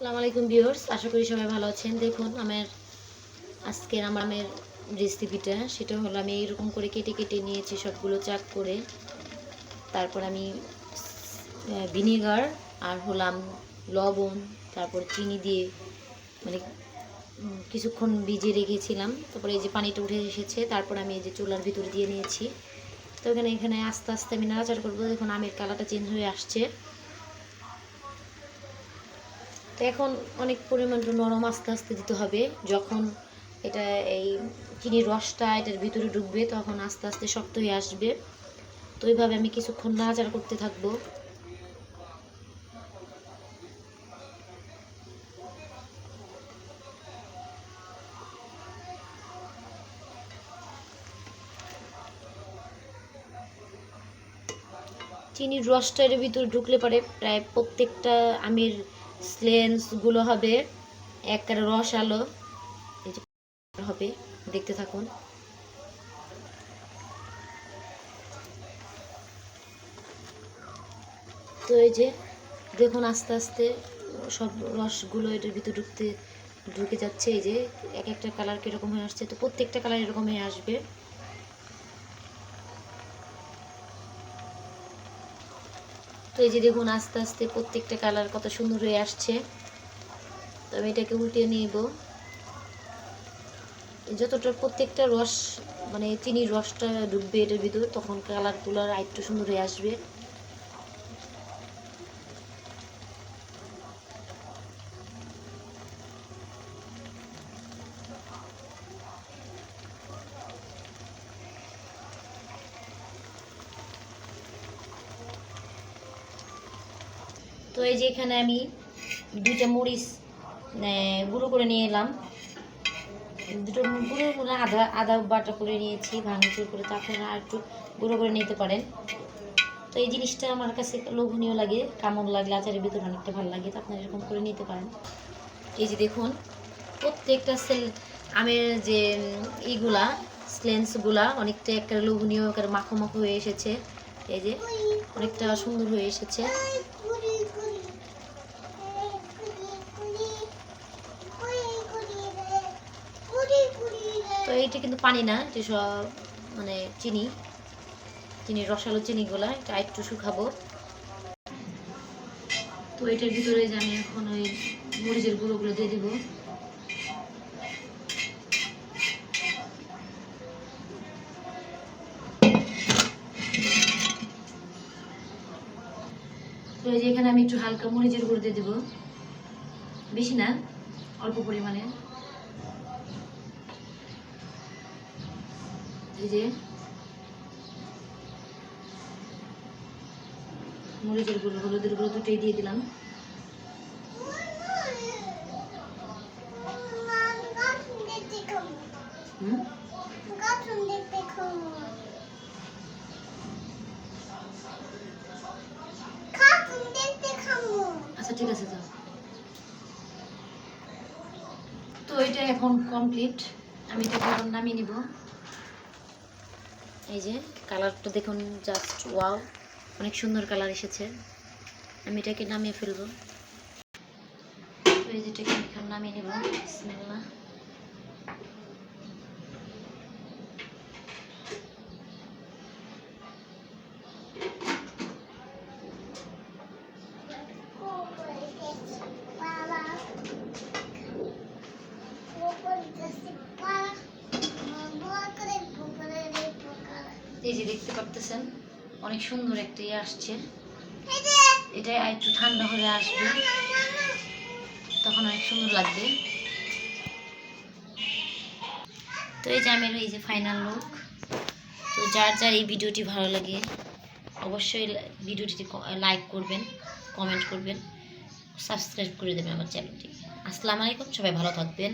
আসসালামু আলাইকুম ভিউয়ার্স, আশা করি সবাই ভালো আছেন। দেখুন আজকের আমার রেসিপিটা সেটা হলো আমি এরকম করে কেটে কেটে নিয়েছি সবগুলো চাক করে। তারপর আমি ভিনেগার আর হলাম লবণ, তারপর চিনি দিয়ে মানে কিছুক্ষণ ভিজিয়ে রেখেছিলাম। তারপরে এই যে পানিটা উঠে এসেছে, তারপর আমি এই যে চুলার ভিতরে দিয়ে নিয়েছি। তো এখানে আস্তে আস্তে আমি নাড়াচাড়া করবো। দেখুন আমের কালারটা চেঞ্জ হয়ে আসছে। তো এখন অনেক পরিমাণটা নরম আস্তে আস্তে দিতে হবে। যখন এটা এই চিনির রসটা এটার ভিতরে ঢুকবে তখন আস্তে আস্তে শক্ত হয়ে আসবে। তো এইভাবে আমি কিছুক্ষণ নাড়াচাড়া করতে থাকবো। চিনির রসটা এর ভিতরে ঢুকলে পরে প্রায় প্রত্যেকটা আমের স্লেন্সগুলো হবে একবারে রস আলো এই যে হবে, দেখতে থাকুন। তো এই যে দেখুন আস্তে আস্তে সব রসগুলো এটার ভিতরে ঢুকে যাচ্ছে। এই যে এক একটা কালার কীরকম হয়ে আসছে, তো প্রত্যেকটা কালার এরকম হয়ে আসবে। তো এই যে দেখুন আস্তে আস্তে প্রত্যেকটা কালার কত সুন্দর হয়ে আসছে। তো আমি এটাকে উল্টিয়ে নিব। যতটা প্রত্যেকটা রস মানে চিনির রসটা ঢুকবে এটার ভিতরে তখন কালারগুলো আর একটু সুন্দর হয়ে আসবে। তো এই যে এখানে আমি দুইটা মরিচ গুঁড়ো করে নিয়ে এলাম। দুটো গুঁড়ো করে আদা আদা বাটা করে নিয়েছি ভাঙচুর করে, তারপরে আর একটু গুঁড়ো করে নিতে পারেন। তো এই জিনিসটা আমার কাছে লোভনীয় লাগে, কামড় লাগলে আচারের ভিতরে অনেকটা ভালো লাগে। তো আপনারা এরকম করে নিতে পারেন। এই যে দেখুন প্রত্যেকটা আমের যে এইগুলা স্লেন্সগুলা অনেকটা একটা লোভনীয় একটা মাখো মাখো হয়ে এসেছে। এই যে অনেকটা সুন্দর হয়ে এসেছে। তো এইটা কিন্তু পানি না, যে সব মানে চিনির রসালো চিনিগুলা এটা একটু শুকাবো। তো এটার ভিতরে যে আমি এখন ওই মরিচের গুঁড়োগুলো দিয়ে দিব। তো এই যে এখানে আমি একটু হালকা মরিচের গুঁড়ো দিয়ে দিব, বেশি না, অল্প পরিমাণে। এই যে মরিচের গুঁড়ো হলুদের গুঁড়ো দুটোই দিয়ে দিলাম। আচ্ছা ঠিক আছে যাও। তো এটা এখন কমপ্লিট, আমি এটা এখন নামিয়ে নিব। এই যে কালারটা দেখুন, জাস্ট ওয়াও, অনেক সুন্দর কালার এসেছে। আমি এটাকে নামিয়ে ফেলবো। তো এই যেটাকে আমি এখন নামিয়ে নেব। বিসমিল্লাহ। এই যে দেখতে পারতেছেন অনেক সুন্দর একটা আসছে। এটা একটু ঠান্ডা হলে আসবে, তখন অনেক সুন্দর লাগবে। তো এই যে আমি এই যে ফাইনাল লুক। তো যার যার এই ভিডিওটি ভালো লাগে অবশ্যই ভিডিওটি লাইক করবেন, কমেন্ট করবেন, সাবস্ক্রাইব করে দেবেন আমার চ্যানেলটি। আসসালামু আলাইকুম, সবাই ভালো থাকবেন।